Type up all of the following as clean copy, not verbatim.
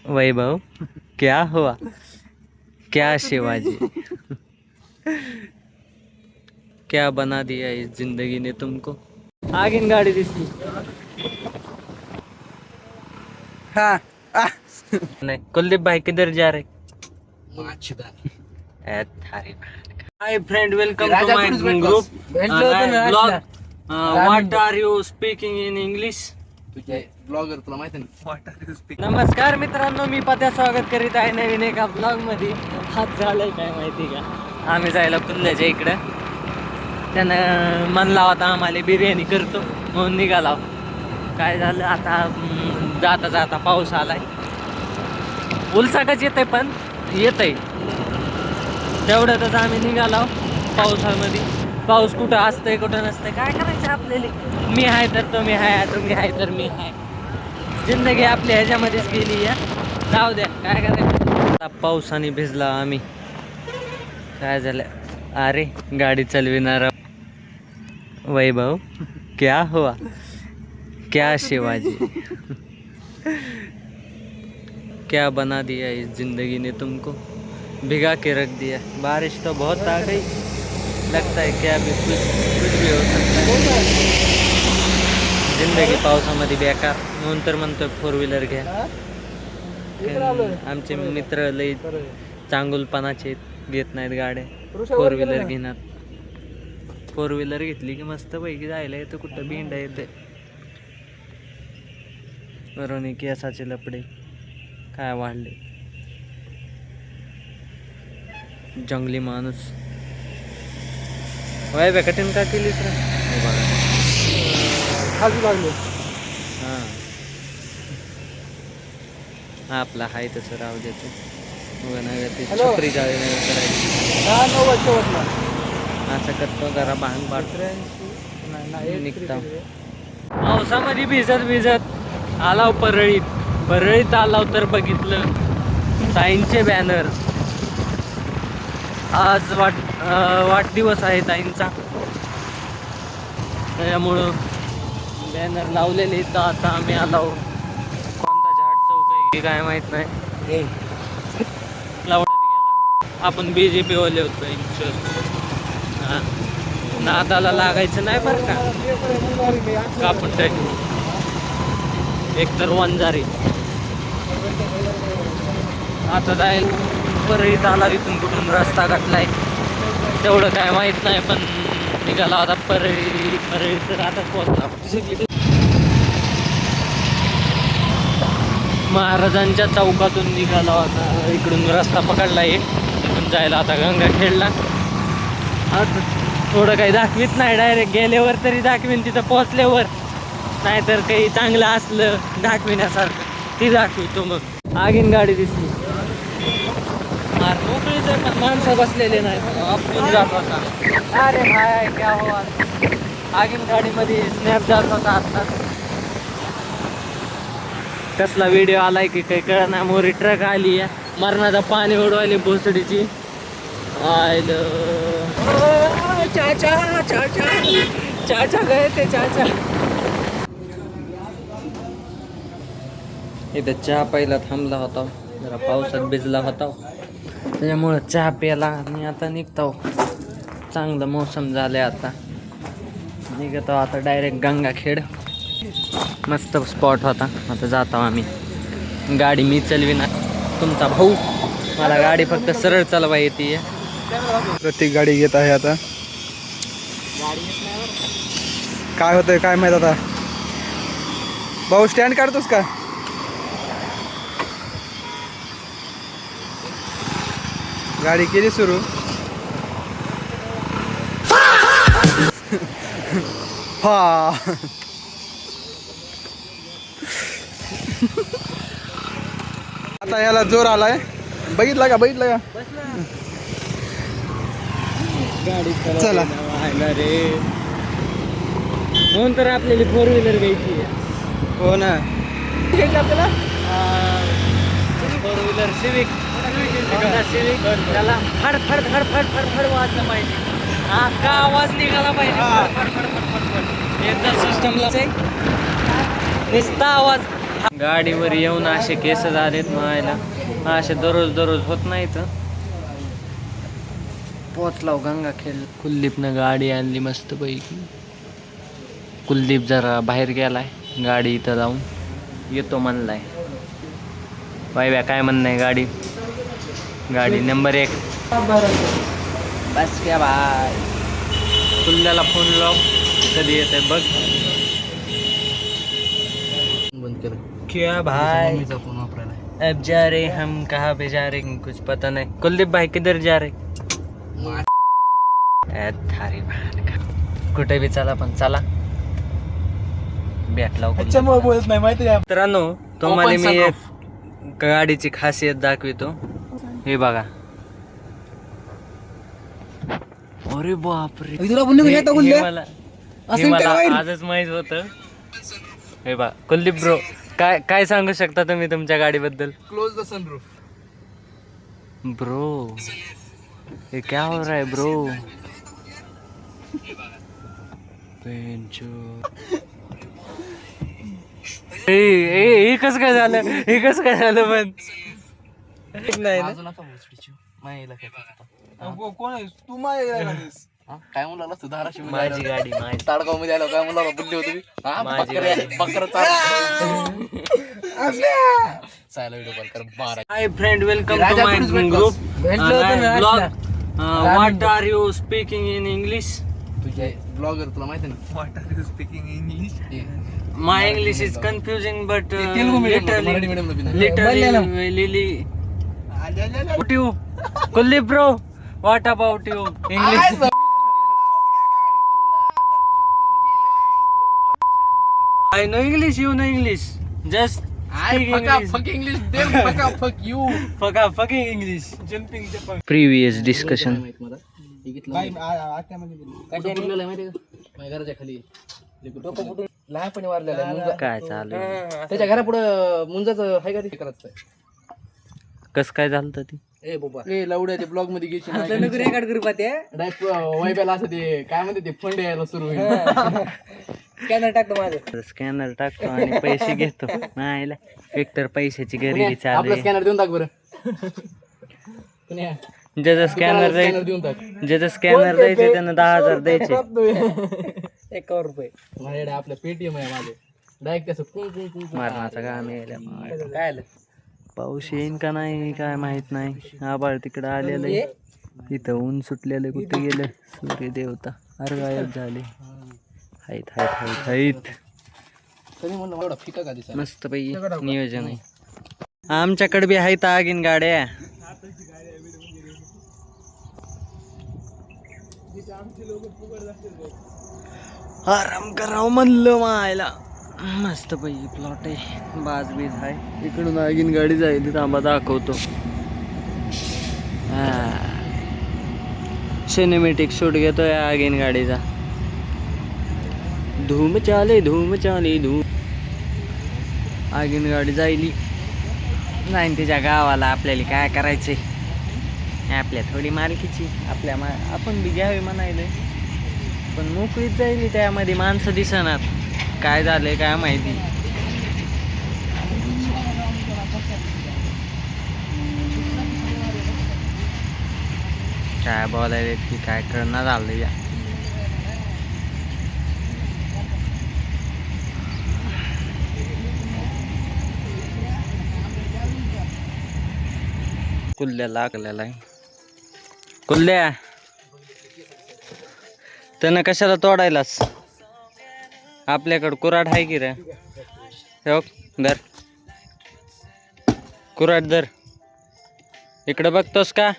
वैभव, क्या हुआ? क्या शिवाजी? क्या बना दिया इस जिंदगी ने तुमको? आगे गाड़ी दिसली. हाँ नहीं, कुलदीप भाई किधर जा रहे? Hi friend, welcome to my group blog. What are you speaking in English? Blogger तुला माहिती ना. नमस्कार मित्रांनो, मी पत्या स्वागत करीत आहे नवीन एका ब्लॉग मध्ये. हात झालंय काय माहिती का, आम्ही जायला कुल्ल्याच्या इकडं. त्यानं म्हणला होता आम्हाला बिर्याणी करतो म्हणून निघाला. काय झालं आता, जाता जाता पाऊस आलाय. उलसाकच येतंय पण येतंय तेवढ्यातच आम्ही निघालो पावसामध्ये. पाऊस कुठं असतंय कुठं नसतंय, काय करायचं आपल्याला. मी आहे तर तुम्ही आहे, तुम्ही आहे तर मी आहे. जिंदगी आपली ह्याच्यामध्येच गेली या. जाऊ द्या, काय करायचं. पावसाने भिजला आम्ही. काय झालं, अरे गाडी चालविणारा वैभव, क्या हुआ? क्या शिवाजी? क्या बना दिया इस जिंदगी ने तुमको? भिगा के रख दिया. बारिश तो बहुत आ गई, लगता है क्या भी कुछ भी हो सकता है. जिंदगी पावसामध्ये बेकार, म्हणून तर म्हणतोय 4 व्हीलर घ्या. आमचे मित्र लई चांगुलपणाचे घेत नाहीत गाड्या. 4 व्हीलर घेणार. 4 व्हीलर घेतली की मस्त पैकी जायला येतं, कुठं भिंडा येते. वरून केसाचे लपडे काय वाढले. जंगली माणूस. वय कठीण का केलीस रे? खाजू लागलो. हां, आपला हाय तसं राहू देतो. ते छपरी जाळी नाही करायची. असं करतो, जरा भांग पाडतो, निघता. पावसामध्ये भिजत भिजत आलाव परळीत. परळीत आलाव तर बघितलं ताईंचे बॅनर. आज वाढदिवस आहे ताईंचा, त्यामुळं बॅनर लावलेले इथं. आता आम्ही आलो, कोणता झाड चौक आहे काय माहित नाही. लावण्यात गेला. आपण BJP वाले होतो. हां, नादाला लागायचं नाही बरं का. कापून टाकू एकतर वंजारी. आता जाईल परळीत आला. इथून कुठून रस्ता गाठलाय तेवढं काय माहित नाही, पण निघाला आता परळी तर आता पोहोचला. महाराजांच्या चौकातून निघाला होता. इकडून रस्ता पकडला एक, तिथून जायला आता गंगाखेडला. आता थोडं काही दाखवित नाही, डायरेक्ट गेल्यावर तरी दाखवीन तिथं पोहोचल्यावर. नाहीतर काही चांगलं असलं दाखविण्यासारखं ती दाखवितो. मग आगीन गाडी दिसली. मोकळीच आहे पण माणसं बसलेले नाही. आपण जात होता. अरे भाय क्या हो, आगीन गाडीमध्ये स्नॅप जात होता आता. कसला व्हिडिओ आलाय की काही कळ ना. मोरी ट्रक आली आहे, मरणाचा पाणी उडवायली भोसडीची. चाचा चाचा चाचा गए ते चाचा. इथं चहा प्यायला थांबला होता, जरा पावसात भिजला होता त्याच्यामुळं चहा प्यायला. आणि आता निघतो. चांगलं मोसम झालं आता. निघतो आता डायरेक्ट गंगाखेड. मस्त स्पॉट होता. आता जातो आम्ही. गाडी मी चालविना, तुमचा भाऊ. मला गाडी फक्त सरळ चालवा येते. प्रत्येक गाडी घेत आहे आता. काय होतंय काय माहित आता. भाऊ स्टँड काढतोस का? गाडी केली सुरू. हा आता याला जोर आलाय. बघितला का गाडी चला. रे, म्हणून तर आपल्याला 4 व्हीलर घ्यायची आहे. हो ना. आपल्याला 4 व्हीलर सिविक. त्याला फड फड फड फड फड फड वाजलं पाहिजे. का आवाज निघाला पाहिजे. एकदा सिस्टमला नुसता आवाज गाडीवर येऊन असे केस झालेत मायला, असे दररोज दररोज होत नाही तर. पोचलाव गंगाखेड. कुलदीपनं गाडी आणली मस्त पैकी. कुलदीप जरा बाहेर गेलाय, गाडी इथं लावून येतो म्हणलाय. बाय काय म्हणणं आहे गाडी? गाडी नंबर 1. बस क्या बाय. कुल्ल्याला फोन लाव, कधी येते बघ. बंद केलं. क्या भाई फोन वापरायला. अब जा रहे हम, कहाँ पे जा रहे कुछ पता नहीं. कुलदीप भाई किधर जा रहे? थारी कुठे बी चला, पण चला भेटला. बोलत नाही माहिती आहे. मित्रांनो, तुम्हाला मी एक गाडीची खासियत दाखवितो. हे बघा. अरे बापरे, तुला बोललो हे मला आजच माहित होत. हे बा कुलदीप ब्रो, काय सांगू शकता तुम्ही तुमच्या गाडीबद्दल? Close the sunroof. ब्रो ये क्या हो रहा है ब्रो? हे कसं काय झालं? हे कसं काय झालं? पण नाही ना. कोण आहे तू? माझ्या काय म्हणला तू? धाराशिव माझी गाडी, माझी ताडगाव मध्ये आलो. काय म्हणला? बुद्धी होती माझी गाडी. Hi friend, welcome to my group blog. What are you speaking in English? तुझे ब्लॉगर तुला माहिती ना? What are you speaking English? My English is confusing but Telugu medium literally. What you? Kuldeep bro, what about you? English. I know English, you know English. Just speak English. Fuck English, then fuck you. Fucking English. Previous discussion. घराच्या खाली लहानपणी वारलेला. काय चालू आहे? त्याच्या घरापुढं मुंजाचं आहे का ते करायचं? कसं काय झालं होतं ती? ए बाबा, ए लवड्या ते ब्लॉग मध्ये घेशील डायरेक्ट वैब्याला असं ते काय म्हणते ते फंड यायला सुरू होईल. स्कॅनर टाकतो माझं. स्कॅनर टाकतो आणि पैसे घेतो. नाही एकतर पैशाची गरिबी आपलं चालू. स्कॅनर देऊन टाक बरं. ज्याचं स्कॅनर जायचं, देऊन टाक. ज्याचं स्कॅनर द्यायचे त्यानं 10,000 द्यायचे. 1 रुपये माझ्याकडे आपलं पेटीएम आहे. माझे डायरेक्ट त्याचं मारण्याचा काम यायला. काय आलं? पाऊस येईन का नाही काय माहित नाही. आबाळ तिकडं आलेलं आहे. इथं ऊन सुटलेलं. कुठे गेलं सूर्य देवता? अरे गायब झाले. हाईत हाईत हाईत हाईत. मस्त पैकी नियोजन आहे. आमच्याकडे बी आहेत आगीन गाड्या. आराम करावं म्हणलं मायला. मस्त पैकी प्लॉट आहे. बाज बीज आहे. इकडून आगीन गाडी जायली. थांबा दाखवतो. सिनेमॅटिक शूट घेतोय आगीन गाडीचा. धूम चाले धूम चाले धूम. आगीन गाडी जायली नाही तिच्या गावाला. आपल्याला काय करायचे? आपल्या थोडी मालकीची आपण बी घ्यावी म्हणायले. पण मोकळीच जायली. त्यामध्ये माणसं दिसणार. काय झालंय काय माहिती. काय बोलायला की काय करणं झालं या. कुल्ल्या लागलेला आहे. कुल्ल्या त्यानं कशाला तोडायलास? आपल्याकडं कुऱ्हाड आहे की रे? हो दर कुऱ्हाड दर. इकडं बघतोस का?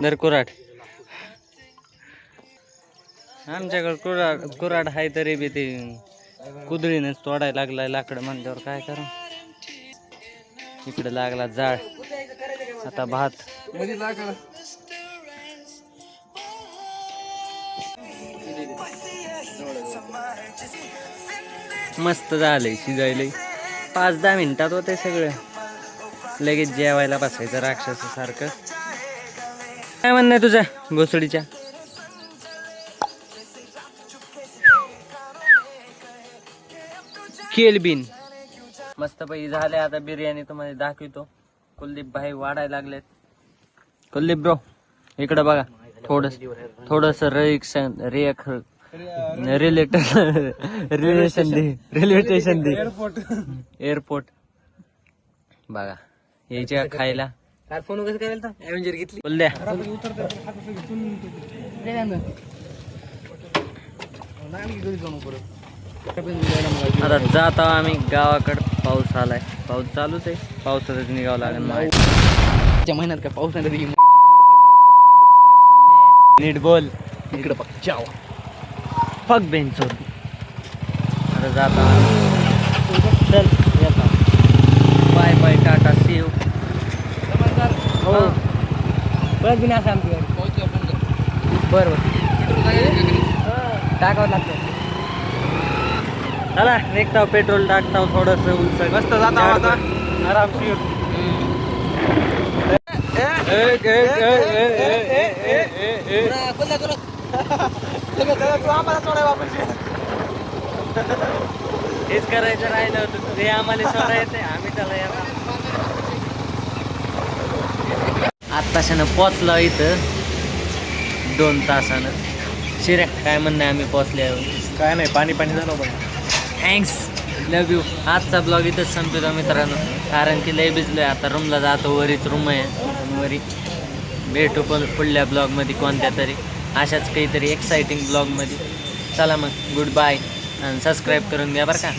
दर कुऱ्हाड. आमच्याकडं कुऱ्हाड आहे तरी बी ते कुदळीनंच तोडायला लागलाय लाकडं म्हणल्यावर काय करा. इकडे लागला जाळ. आता भात मस्त झालंय शिजायलंय. 5-10 मिनिटात होते सगळं. लगेच जेवायला बसायचं राक्षसासारखं. काय म्हणणं आहे तुझ्या घोसडीच्या? केलबिन मस्तपैकी झाले. आता बिर्याणी तुम्हाला दाखवतो. कुलदीप भाई वाढायला लागलेत. कुलदीप ब्रो इकडे बघा. थोडस रिलेशन रेल्वे स्टेशन दे एअरपोर्ट बघा. यायच्या खायला फोन कसं करायला ॲव्हेंजर घेतली बोल द्या. आता जात आहो आम्ही गावाकडे. पाऊस आलाय. पाऊस चालूच आहे. पावसातच निघावं लागेल. महिन्यात काय पाऊस नाही. नीट बोल. इकडे बघ जाव फक बेंचोर. आता जात चल येतो. Bye bye tata see you. हो परत बी नाही असं आमची गाडी. बरं टाकावं लागतं. चला निघताव. पेट्रोल टाकताव थोडस उंच. मस्त जाता आता आरामशीर. हेच करायचं राहिलं होतं. हे आम्हाला सोडा येते. आम्ही त्याला येणार. आत्ताशानं पोचलो इथं 2 तासानं. शिर्या काय म्हणणं आहे आम्ही पोचल्यावर? काय नाही पाणी झालं बघ. Thanks love you. आजचा ब्लॉग इथंच संपतो मित्रांनो. कारण की लय भिजलोय. आता रूमला जातो. वरीच रूम आहे. वरी भेटू पण पुढल्या ब्लॉगमध्ये कोणत्या तरी अशाच काहीतरी एक्साइटिंग ब्लॉगमध्ये. चला मग गुड बाय. आणि सबस्क्राईब करून घ्या बरं का.